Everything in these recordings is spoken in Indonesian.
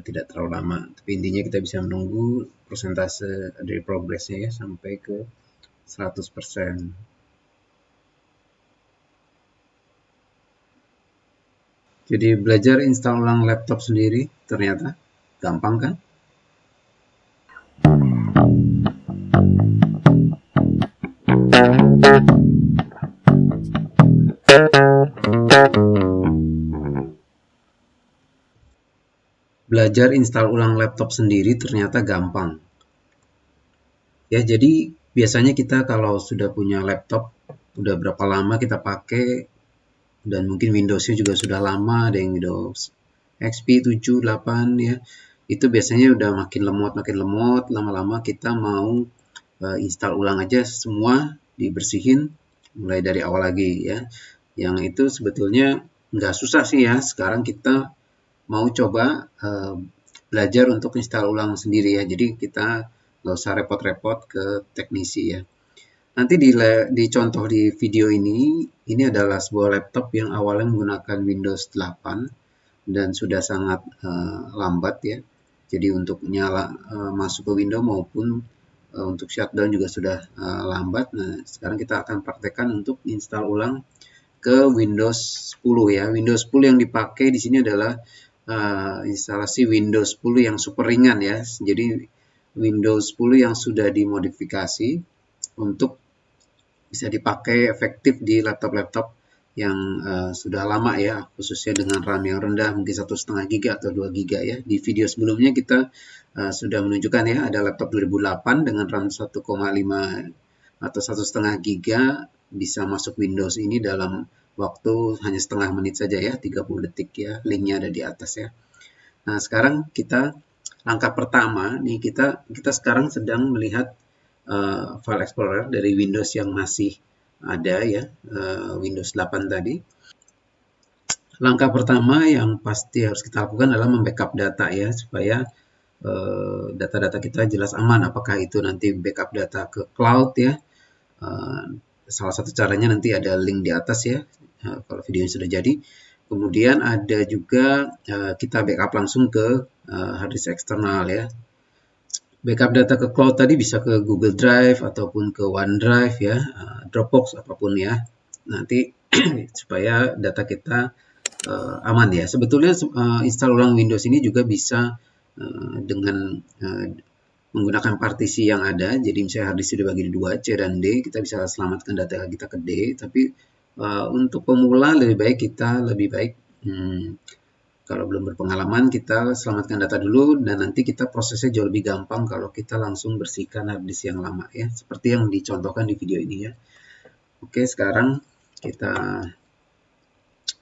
tidak terlalu lama. Tapi intinya kita bisa menunggu persentase dari progresnya ya sampai ke 100%. Jadi belajar install ulang laptop sendiri ternyata gampang kan? Belajar install ulang laptop sendiri ternyata gampang. Ya, jadi biasanya kita kalau sudah punya laptop, udah berapa lama kita pakai, dan mungkin Windows-nya juga sudah lama, ada yang Windows XP 7, 8 ya, itu biasanya udah makin lemot, lama-lama kita mau install ulang aja semua, dibersihin, mulai dari awal lagi ya. Yang itu sebetulnya nggak susah sih ya, sekarang kita mau coba belajar untuk install ulang sendiri ya. Jadi kita nggak usah repot-repot ke teknisi ya. Nanti di contoh di video ini adalah sebuah laptop yang awalnya menggunakan Windows 8 dan sudah sangat lambat ya. Jadi untuk nyala masuk ke Windows maupun untuk shutdown juga sudah lambat. Nah, sekarang kita akan praktekkan untuk install ulang ke Windows 10 ya. Windows 10 yang dipakai di sini adalah instalasi Windows 10 yang super ringan ya. Jadi Windows 10 yang sudah dimodifikasi untuk bisa dipakai efektif di laptop-laptop yang sudah lama ya, khususnya dengan RAM yang rendah, mungkin 1,5 GB atau 2 GB ya. Di video sebelumnya kita sudah menunjukkan ya, ada laptop 2008 dengan RAM 1,5 atau 1,5 GB bisa masuk Windows ini dalam waktu hanya setengah menit saja ya, 30 detik ya, linknya ada di atas ya. Nah, sekarang kita langkah pertama nih, kita sekarang sedang melihat file explorer dari Windows yang masih ada ya, Windows 8 tadi. Langkah pertama yang pasti harus kita lakukan adalah membackup data ya, supaya data-data kita jelas aman. Apakah itu nanti backup data ke cloud ya, salah satu caranya nanti ada link di atas ya, kalau videonya sudah jadi. Kemudian ada juga kita backup langsung ke harddisk eksternal ya. Backup data ke cloud tadi bisa ke Google Drive ataupun ke OneDrive ya, Dropbox apapun ya. Nanti supaya data kita aman ya. Sebetulnya install ulang Windows ini juga bisa dengan menggunakan partisi yang ada. Jadi misalnya harddisk dibagi dua, C dan D, kita bisa selamatkan data kita ke D. Tapi untuk pemula lebih baik kalau belum berpengalaman kita selamatkan data dulu, dan nanti kita prosesnya jauh lebih gampang kalau kita langsung bersihkan harddisk yang lama ya, seperti yang dicontohkan di video ini ya. Oke, sekarang kita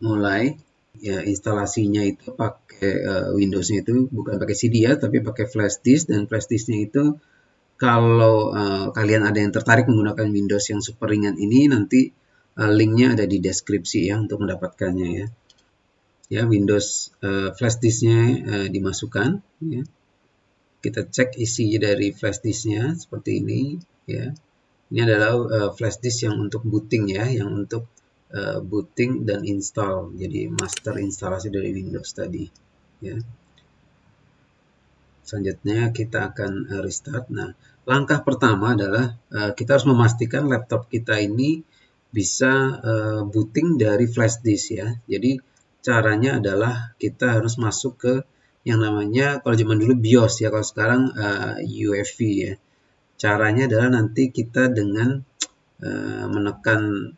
mulai ya. Instalasinya itu pakai Windows-nya itu bukan pakai CD ya, tapi pakai flash disk, dan flash disk-nya itu kalau kalian ada yang tertarik menggunakan Windows yang super ringan ini, nanti linknya ada di deskripsi ya untuk mendapatkannya ya. Ya, Windows flash disknya dimasukkan ya. Kita cek isi dari flash disknya seperti ini ya. Ini adalah flash disk yang untuk booting ya, yang untuk booting dan install, jadi master instalasi dari Windows tadi ya. Selanjutnya kita akan restart. Nah, langkah pertama adalah kita harus memastikan laptop kita ini bisa booting dari flash disk ya. Jadi caranya adalah kita harus masuk ke yang namanya, kalau zaman dulu BIOS ya, kalau sekarang UEFI ya. Caranya adalah nanti kita dengan menekan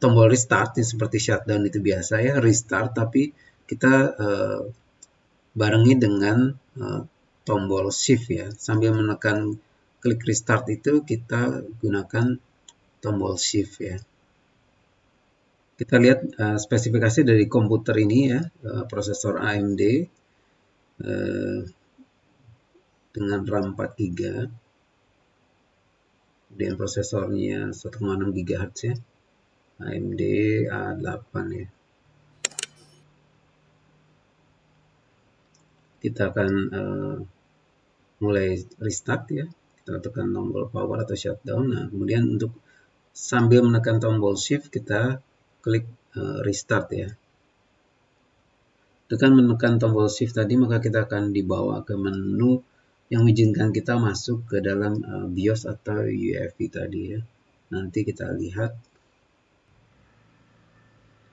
tombol restart seperti shutdown itu biasa ya, restart, tapi kita barengi dengan tombol shift ya. Sambil menekan klik restart itu kita gunakan tombol shift ya. Kita lihat spesifikasi dari komputer ini ya, prosesor AMD dengan RAM 4 GB, kemudian prosesornya 1,6 GHz ya, AMD A8 ya. Kita akan mulai restart ya. Kita tekan tombol power atau shutdown. Nah, kemudian untuk sambil menekan tombol shift kita klik restart ya. Tekan menekan tombol shift tadi, maka kita akan dibawa ke menu yang mengizinkan kita masuk ke dalam BIOS atau UEFI tadi ya. Nanti kita lihat.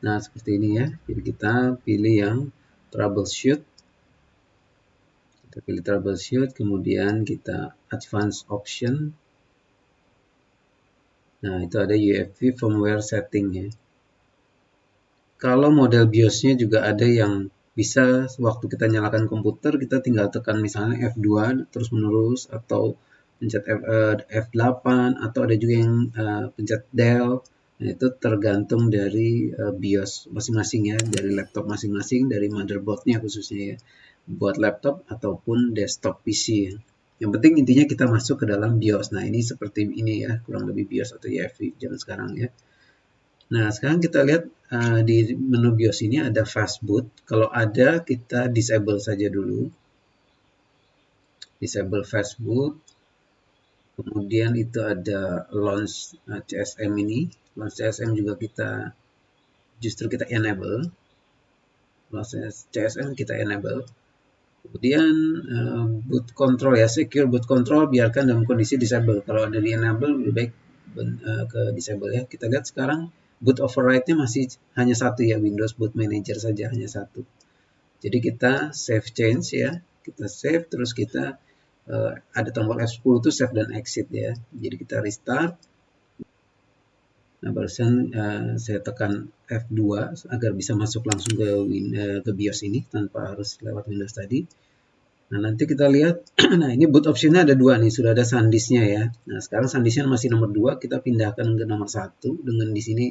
Nah, seperti ini ya. Jadi kita pilih yang troubleshoot. Kita pilih troubleshoot, kemudian kita advance option. Nah, itu ada UEFI firmware setting ya. Kalau model BIOS-nya juga ada yang bisa waktu kita nyalakan komputer, kita tinggal tekan misalnya F2 terus menerus, atau pencet F8, atau ada juga yang pencet Del. Nah, itu tergantung dari BIOS masing-masing ya, dari laptop masing-masing, dari motherboardnya khususnya ya, buat laptop ataupun desktop PC ya. Yang penting intinya kita masuk ke dalam BIOS. Nah, ini seperti ini ya, kurang lebih BIOS atau UEFI zaman sekarang ya. Nah, sekarang kita lihat di menu BIOS ini ada fastboot. Kalau ada, kita disable saja dulu. Disable fastboot. Kemudian itu ada launch CSM ini. Launch CSM juga justru kita enable. Launch CSM kita enable. Kemudian boot control ya, secure boot control biarkan dalam kondisi disable. Kalau ada di enable, lebih baik ke disable ya. Kita lihat sekarang boot override-nya masih hanya satu ya, Windows Boot Manager saja hanya satu. Jadi kita save change ya, kita save, terus kita ada tombol F10 itu save dan exit ya. Jadi kita restart. Nah, barusan saya tekan F2 agar bisa masuk langsung ke BIOS ini tanpa harus lewat Windows tadi. Nah, nanti kita lihat, nah ini boot optionnya ada dua nih, sudah ada SanDisk-nya ya. Nah, sekarang SanDisk-nya masih nomor 2, kita pindahkan ke nomor 1 dengan di sini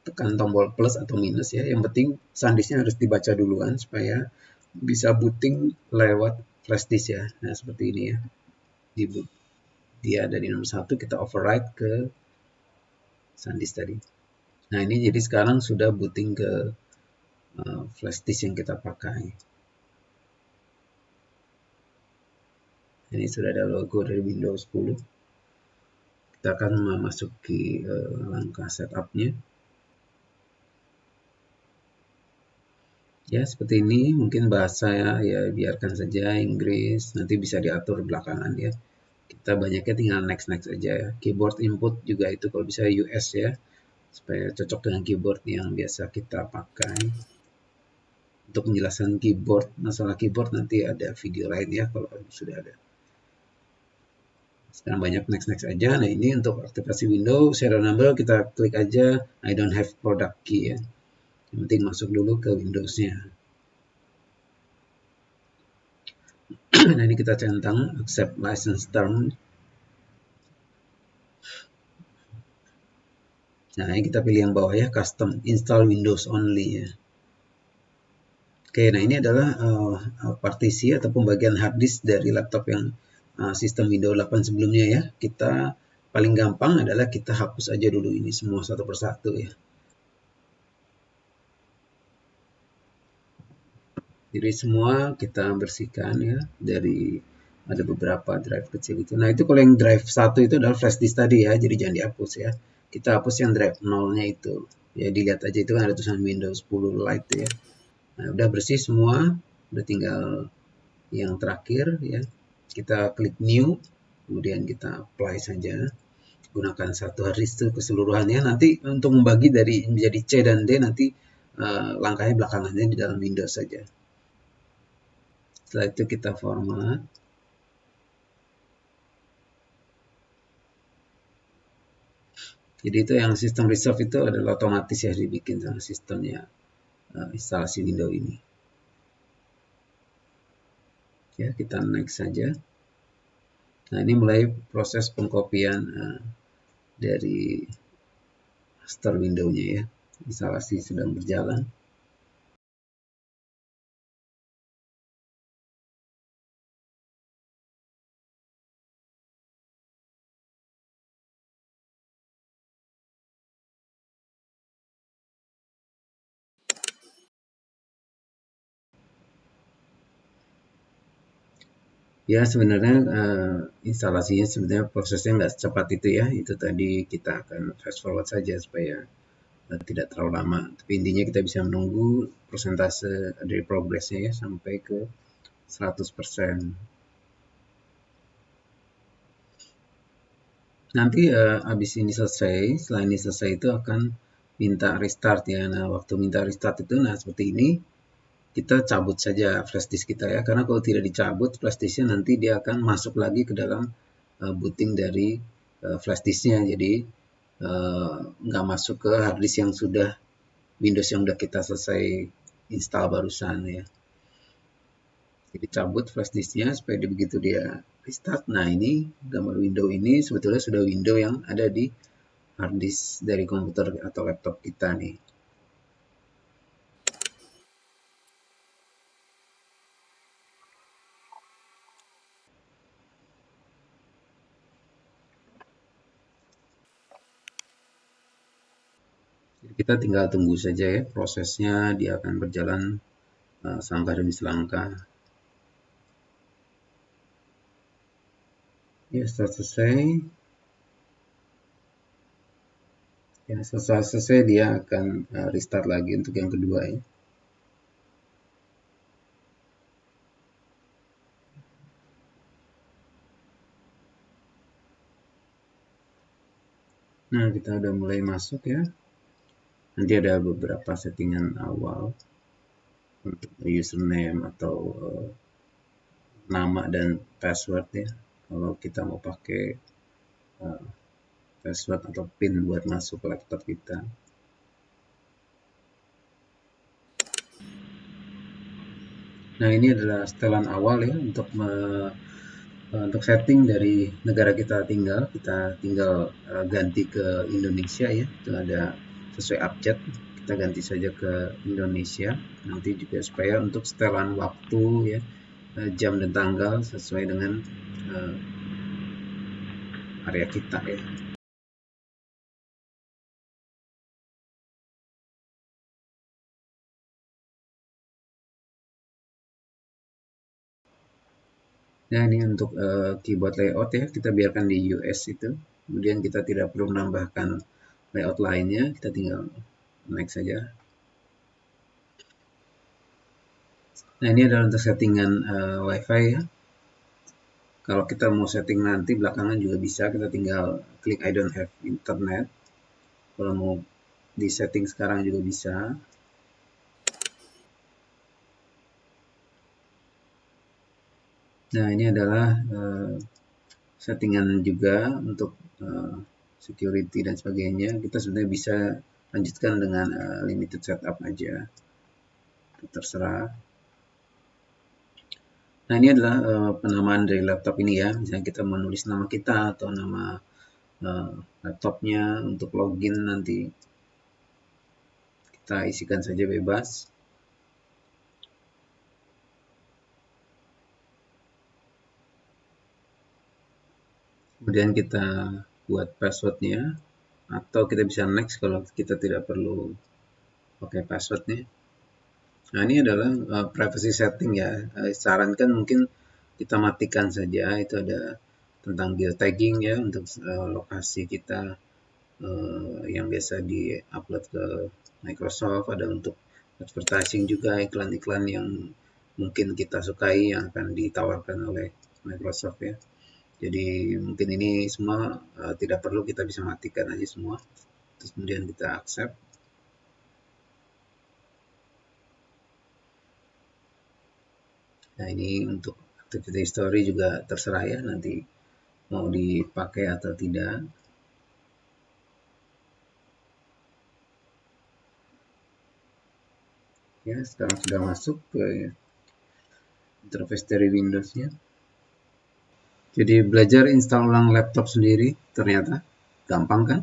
tekan tombol plus atau minus ya. Yang penting SanDisk-nya harus dibaca duluan supaya bisa booting lewat flash disk ya. Nah, seperti ini ya. Di boot. Dia ada di nomor 1, kita override ke SanDisk tadi. Nah, ini jadi sekarang sudah booting ke flash disk yang kita pakai. Ini sudah ada logo dari Windows 10. Kita akan memasuki langkah setup-nya. Ya, seperti ini. Mungkin bahasa ya biarkan saja Inggris, nanti bisa diatur belakangan ya. Kita banyaknya tinggal next aja ya. Keyboard input juga itu kalau bisa US ya, supaya cocok dengan keyboard yang biasa kita pakai. Untuk penjelasan keyboard, masalah keyboard nanti ada video lain ya kalau sudah ada. Sekarang banyak next aja. Nah, ini untuk aktivasi Windows serial number kita klik aja I don't have product key ya. Yang penting masuk dulu ke Windows-nya. Nah, ini kita centang accept license term. Nah, ini kita pilih yang bawah ya, custom install Windows only ya. Oke, nah ini adalah partisi atau pembagian hard disk dari laptop yang sistem Windows 8 sebelumnya ya. Kita paling gampang adalah kita hapus aja dulu ini semua satu persatu ya. Jadi semua kita bersihkan ya, dari ada beberapa drive kecil itu. Nah, itu kalau yang drive 1 itu adalah flash disk tadi ya, jadi jangan dihapus ya. Kita hapus yang drive 0-nya itu. Ya, dilihat aja itu kan ada tulisan Windows 10 Lite ya. Nah, udah bersih semua, udah tinggal yang terakhir ya. Kita klik new, kemudian kita apply saja. Gunakan satu hard disk keseluruhannya. Nanti untuk membagi dari menjadi C dan D nanti langkahnya belakangannya di dalam Windows saja. Setelah itu kita format. Jadi itu yang sistem resolve itu adalah otomatis ya dibikin sama sistemnya instalasi Windows ini. Ya, kita next saja. Nah, ini mulai proses pengkopian dari master Windows-nya ya. Instalasi sedang berjalan. Ya, sebenarnya instalasinya sebenarnya prosesnya nggak secepat itu ya. Itu tadi kita akan fast forward saja supaya tidak terlalu lama. Tapi intinya kita bisa menunggu persentase dari progresnya ya sampai ke 100%. Nanti habis ini selesai, setelah ini selesai itu akan minta restart ya. Nah, waktu minta restart itu, nah seperti ini, kita cabut saja flash disk kita ya. Karena kalau tidak dicabut flash disknya nanti dia akan masuk lagi ke dalam booting dari flash disknya. Jadi nggak masuk ke hard disk yang sudah Windows yang udah kita selesai install barusan ya. Jadi cabut flash disknya supaya begitu dia restart. Nah ini gambar window ini sebetulnya sudah window yang ada di hard disk dari komputer atau laptop kita nih. Jadi kita tinggal tunggu saja ya prosesnya, dia akan berjalan selangkah demi selangkah. Ya setelah selesai, ya setelah selesai dia akan restart lagi untuk yang kedua ya. Nah kita udah mulai masuk ya. Nanti ada beberapa settingan awal untuk username atau nama dan password ya. Kalau kita mau pakai password atau PIN buat masuk laptop kita. Nah ini adalah setelan awal ya untuk setting dari negara kita tinggal ganti ke Indonesia ya, itu ada sesuai abjad, kita ganti saja ke Indonesia, nanti juga supaya untuk setelan waktu ya, jam dan tanggal sesuai dengan area kita ya. Nah ini untuk keyboard layout ya, kita biarkan di US itu, kemudian kita tidak perlu menambahkan layout lainnya, kita tinggal next saja. Nah ini adalah untuk settingan WiFi ya. Kalau kita mau setting nanti belakangan juga bisa, kita tinggal klik I don't have internet. Kalau mau di setting sekarang juga bisa. Nah ini adalah settingan juga untuk security dan sebagainya. Kita sebenarnya bisa lanjutkan dengan limited setup aja, terserah. Nah ini adalah penamaan dari laptop ini ya, misalnya kita menulis nama kita atau nama laptopnya untuk login nanti kita isikan saja bebas. Kemudian kita buat passwordnya, atau kita bisa next kalau kita tidak perlu pakai passwordnya. Nah ini adalah privacy setting ya. Sarankan mungkin kita matikan saja, itu ada tentang geotagging ya untuk lokasi kita yang biasa di-upload ke Microsoft, ada untuk advertising juga, iklan-iklan yang mungkin kita sukai yang akan ditawarkan oleh Microsoft ya. Jadi mungkin ini semua tidak perlu, kita bisa matikan aja semua. Terus kemudian kita accept. Nah ini untuk activity history juga terserah ya, nanti mau dipakai atau tidak. Ya sekarang sudah masuk ke interface dari Windows-nya. Jadi belajar install ulang laptop sendiri ternyata gampang kan?